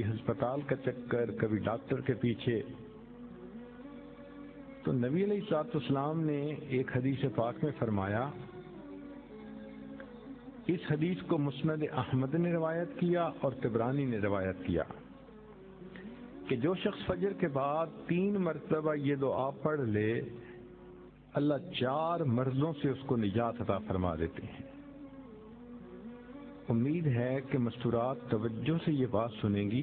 ہسپتال کا چکر، کبھی ڈاکٹر کے پیچھے. تو نبی علیہ الصلوۃ والسلام نے ایک حدیث پاک میں فرمایا، اس حدیث کو مسند احمد نے روایت کیا اور طبرانی نے روایت کیا کہ جو شخص فجر کے بعد 3 مرتبہ یہ دعا پڑھ لے، اللہ 4 مرضوں سے اس کو نجات عطا فرما دیتے ہیں. امید ہے کہ مستورات توجہ سے یہ بات سنیں گی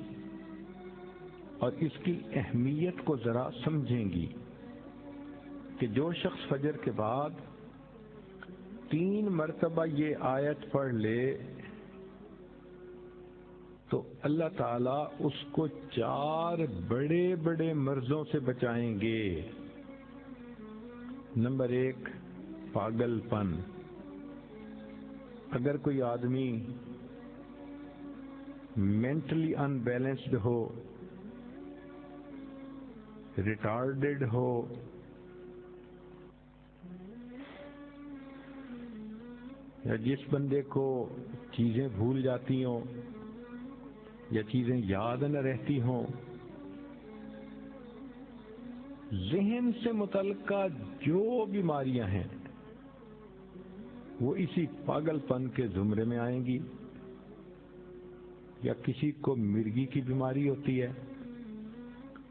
اور اس کی اہمیت کو ذرا سمجھیں گی کہ جو شخص فجر کے بعد 3 مرتبہ یہ آیت پڑھ لے تو اللہ تعالیٰ اس کو 4 بڑے بڑے مرضوں سے بچائیں گے. نمبر 1، پاگل پن. اگر کوئی آدمی مینٹلی ان بیلنسڈ ہو، ریٹارڈڈ ہو، یا جس بندے کو چیزیں بھول جاتی ہوں یا چیزیں یاد نہ رہتی ہوں، ذہن سے متعلقہ جو بیماریاں ہیں وہ اسی پاگل پن کے زمرے میں آئیں گی. یا کسی کو مرگی کی بیماری ہوتی ہے،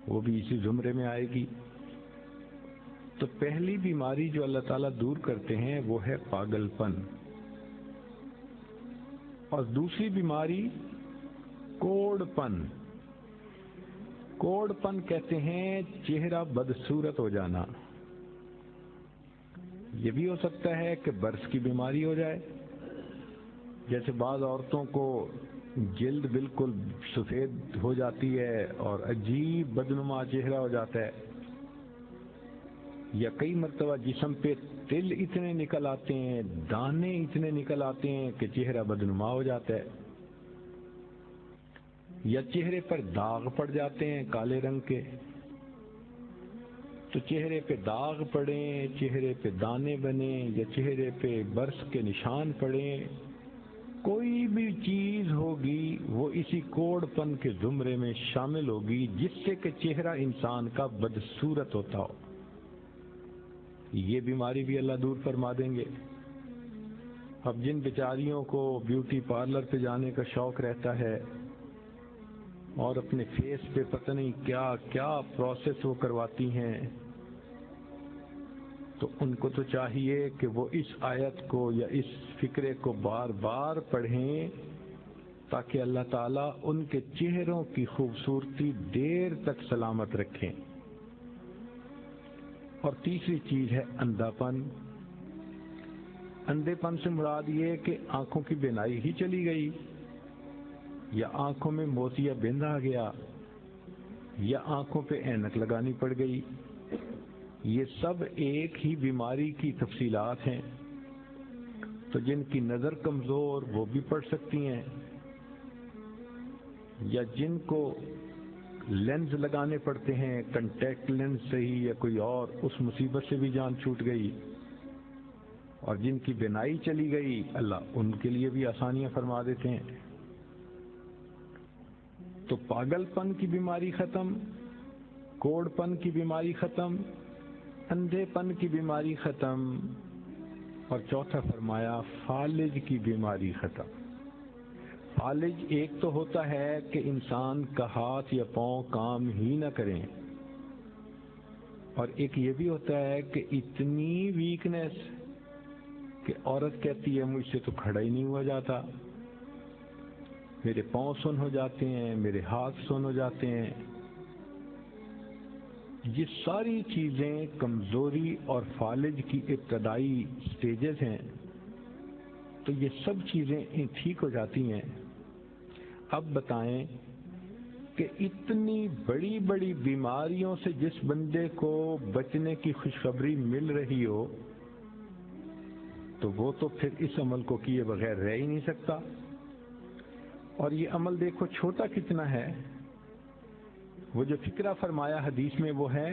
وہ بھی اسی زمرے میں آئے گی. تو پہلی بیماری جو اللہ تعالیٰ دور کرتے ہیں وہ ہے پاگل پن، اور دوسری بیماری کوڑ پن. کوڑ پن کہتے ہیں چہرہ بدصورت ہو جانا. یہ بھی ہو سکتا ہے کہ برس کی بیماری ہو جائے، جیسے بعض عورتوں کو جلد بالکل سفید ہو جاتی ہے اور عجیب بدنما چہرہ ہو جاتا ہے، یا کئی مرتبہ جسم پہ تل اتنے نکل آتے ہیں، دانے اتنے نکل آتے ہیں کہ چہرہ بدنما ہو جاتا ہے، یا چہرے پر داغ پڑ جاتے ہیں کالے رنگ کے. تو چہرے پہ داغ پڑیں، چہرے پہ دانے بنیں، یا چہرے پہ برس کے نشان پڑیں، کوئی بھی چیز ہوگی وہ اسی کوڑ پن کے زمرے میں شامل ہوگی جس سے کہ چہرہ انسان کا بدصورت ہوتا ہو. یہ بیماری بھی اللہ دور فرما دیں گے. اب جن بیچاریوں کو بیوٹی پارلر پہ جانے کا شوق رہتا ہے اور اپنے فیس پہ پتہ نہیں کیا کیا پروسیس وہ کرواتی ہیں، تو ان کو تو چاہیے کہ وہ اس آیت کو یا اس فکرے کو بار بار پڑھیں تاکہ اللہ تعالیٰ ان کے چہروں کی خوبصورتی دیر تک سلامت رکھیں. اور تیسری چیز ہے اندھا پن. اندھے پن سے مراد یہ کہ آنکھوں کی بینائی ہی چلی گئی، یا آنکھوں میں موتیا بند آ گیا، یا آنکھوں پہ اینک لگانی پڑ گئی. یہ سب ایک ہی بیماری کی تفصیلات ہیں. تو جن کی نظر کمزور وہ بھی پڑھ سکتی ہیں، یا جن کو لینز لگانے پڑتے ہیں، کنٹیکٹ لینز صحیح یا کوئی اور، اس مصیبت سے بھی جان چھوٹ گئی. اور جن کی بینائی چلی گئی اللہ ان کے لیے بھی آسانیاں فرما دیتے ہیں. تو پاگل پن کی بیماری ختم، کوڑ پن کی بیماری ختم، اندھے پن کی بیماری ختم، اور چوتھا فرمایا فالج کی بیماری ختم. فالج ایک تو ہوتا ہے کہ انسان کا ہاتھ یا پاؤں کام ہی نہ کریں، اور ایک یہ بھی ہوتا ہے کہ اتنی ویکنیس کہ عورت کہتی ہے مجھ سے تو کھڑا ہی نہیں ہوا جاتا، میرے پاؤں سن ہو جاتے ہیں، میرے ہاتھ سن ہو جاتے ہیں. یہ ساری چیزیں کمزوری اور فالج کی ابتدائی سٹیجز ہیں. تو یہ سب چیزیں ٹھیک ہو جاتی ہیں. اب بتائیں کہ اتنی بڑی بڑی بیماریوں سے جس بندے کو بچنے کی خوشخبری مل رہی ہو، تو وہ تو پھر اس عمل کو کیے بغیر رہ ہی نہیں سکتا. اور یہ عمل دیکھو چھوٹا کتنا ہے. وہ جو فکرہ فرمایا حدیث میں وہ ہے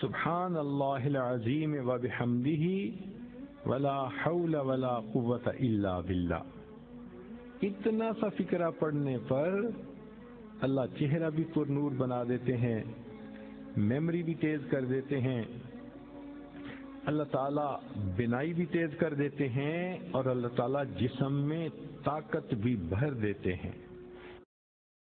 سبحان اللہ العظیم و بحمدہ ولا حول ولا قوت الا باللہ. اتنا سا فکرہ پڑھنے پر اللہ چہرہ بھی پر نور بنا دیتے ہیں, میموری بھی تیز کر دیتے ہیں, اللہ تعالیٰ بینائی بھی تیز کر دیتے ہیں, اور اللہ تعالیٰ جسم میں طاقت بھی بھر دیتے ہیں.